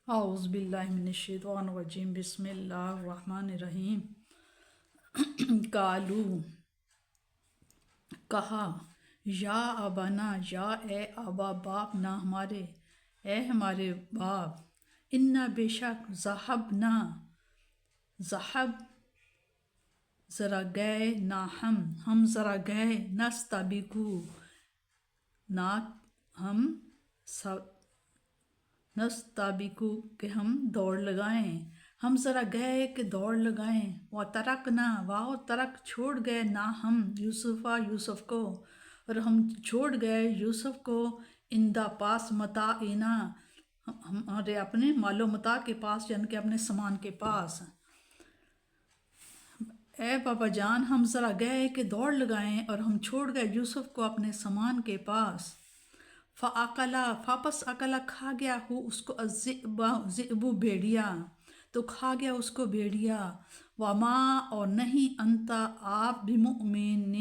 اعوذ باللہ من الشیطان الرجیم بسم اللہ الرحمن الرحیم قالو کہا یا ابانا یا اے ابا باپ نہ ہمارے، اے ہمارے باپ، انا بے شک ذہبنا ذہب ذرا گئے نہ ہم ذرا گئے نستبقو نہ ہم نستبقو کہ ہم دوڑ لگائیں، ہم ذرا گئے کہ دوڑ لگائیں، و ترکنا واؤ ترک چھوڑ گئے نہ ہم یوسف کو، اور ہم چھوڑ گئے یوسف کو اندہ پاس متاعنا ہمارے اپنے مال و متاع کے پاس، یعنی کہ اپنے سامان کے پاس۔ اے پاپا جان ہم ذرا گئے کہ دوڑ لگائیں اور ہم چھوڑ گئے یوسف کو اپنے سامان کے پاس۔ فَأَقَلَا فاپس اکلا کھا گیا ہو اس کو الذئب بھیڑیا، تو کھا گیا اس کو بھیڑیا۔ وَمَا اور نہیں انتا آپ بِمُؤْمِنٍ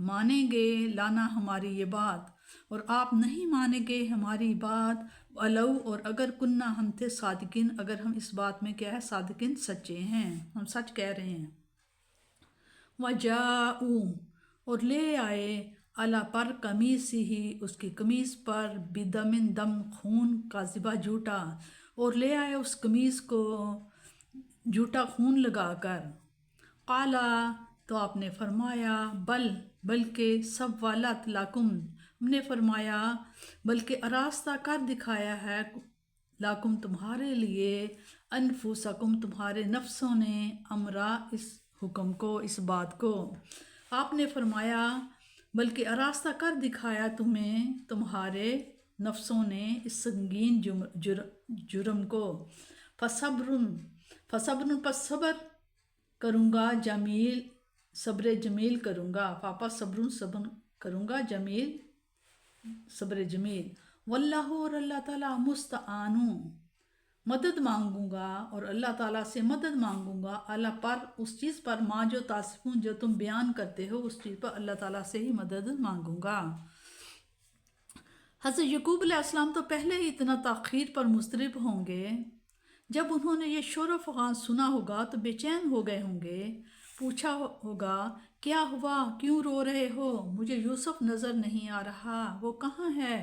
مانیں گے لانا ہماری یہ بات، اور آپ نہیں مانیں گے ہماری بات، وَلَوْ اور اگر کننا ہم تھے صادقین، اگر ہم اس بات میں کیا ہے صادقین سچے ہیں، ہم سچ کہہ رہے ہیں۔ وَجَاءُوا اور لے آئے علی پر قمیصہ اس کی قمیص پر بدم دم خون کاذبہ جھوٹا، اور لے آئے اس قمیص کو جھوٹا خون لگا کر۔ قالا تو آپ نے فرمایا بلکہ سولت لکم ہم نے فرمایا بلکہ آراستہ کر دکھایا ہے لکم تمہارے لیے، انفسکم تمہارے نفسوں نے، امرا اس حکم کو، اس بات کو۔ آپ نے فرمایا بلکہ آراستہ کر دکھایا تمہیں تمہارے نفسوں نے اس سنگین جرم کو۔ فصبر پس صبر کروں گا، جمیل صبر جمیل کروں گا، واپس صبر کروں گا، جمیل صبر جمیل۔ واللہ اور اللہ تعالیٰ مستعان مدد مانگوں گا، اور اللہ تعالیٰ سے مدد مانگوں گا، اللہ پر اس چیز پر ماں جو تصفون جو تم بیان کرتے ہو اس چیز پر اللہ تعالیٰ سے ہی مدد مانگوں گا۔ حضرت یعقوب علیہ السلام تو پہلے ہی اتنا تاخیر پر مضطرب ہوں گے، جب انہوں نے یہ شور و فغان سنا ہوگا تو بے چین ہو گئے ہوں گے، پوچھا ہوگا کیا ہوا، کیوں رو رہے ہو، مجھے یوسف نظر نہیں آ رہا، وہ کہاں ہے؟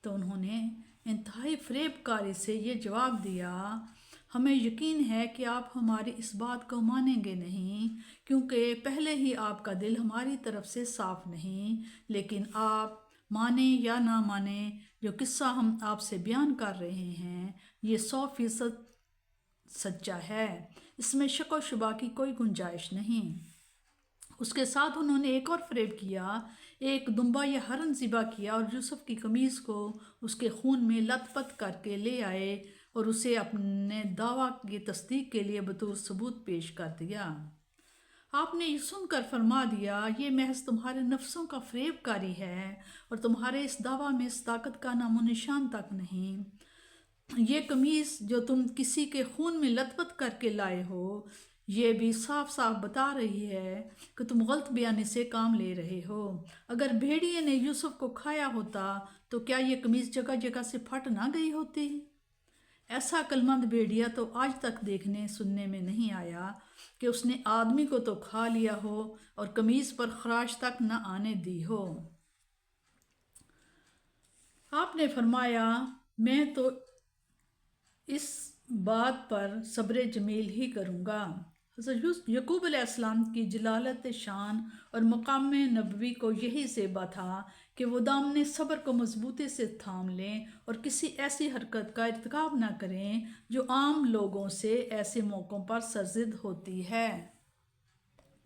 تو انہوں نے انتہائی فریب کاری سے یہ جواب دیا، ہمیں یقین ہے کہ آپ ہماری اس بات کو مانیں گے نہیں، کیونکہ پہلے ہی آپ کا دل ہماری طرف سے صاف نہیں، لیکن آپ مانیں یا نہ مانیں جو قصہ ہم آپ سے بیان کر رہے ہیں یہ 100% سچا ہے، اس میں شک و شبہ کی کوئی گنجائش نہیں۔ اس کے ساتھ انہوں نے ایک اور فریب کیا، ایک دمبا یا ہرن ذبح کیا اور یوسف کی قمیص کو اس کے خون میں لت پت کر کے لے آئے اور اسے اپنے دعویٰ کی تصدیق کے لیے بطور ثبوت پیش کر دیا۔ آپ نے یہ سن کر فرما دیا یہ محض تمہارے نفسوں کا فریب کاری ہے، اور تمہارے اس دعویٰ میں صداقت کا نام و نشان تک نہیں۔ یہ قمیص جو تم کسی کے خون میں لت پت کر کے لائے ہو یہ بھی صاف صاف بتا رہی ہے کہ تم غلط بیانی سے کام لے رہے ہو۔ اگر بھیڑیے نے یوسف کو کھایا ہوتا تو کیا یہ قمیص جگہ جگہ سے پھٹ نہ گئی ہوتی؟ ایسا عقلمند بھیڑیا تو آج تک دیکھنے سننے میں نہیں آیا کہ اس نے آدمی کو تو کھا لیا ہو اور قمیص پر خراش تک نہ آنے دی ہو۔ آپ نے فرمایا میں تو اس بات پر صبر جمیل ہی کروں گا۔ حضرت یعقوب علیہ السلام کی جلالت شان اور مقام نبوی کو یہی زیبا تھا کہ وہ دامن صبر کو مضبوطی سے تھام لیں اور کسی ایسی حرکت کا ارتکاب نہ کریں جو عام لوگوں سے ایسے موقعوں پر سرزد ہوتی ہے۔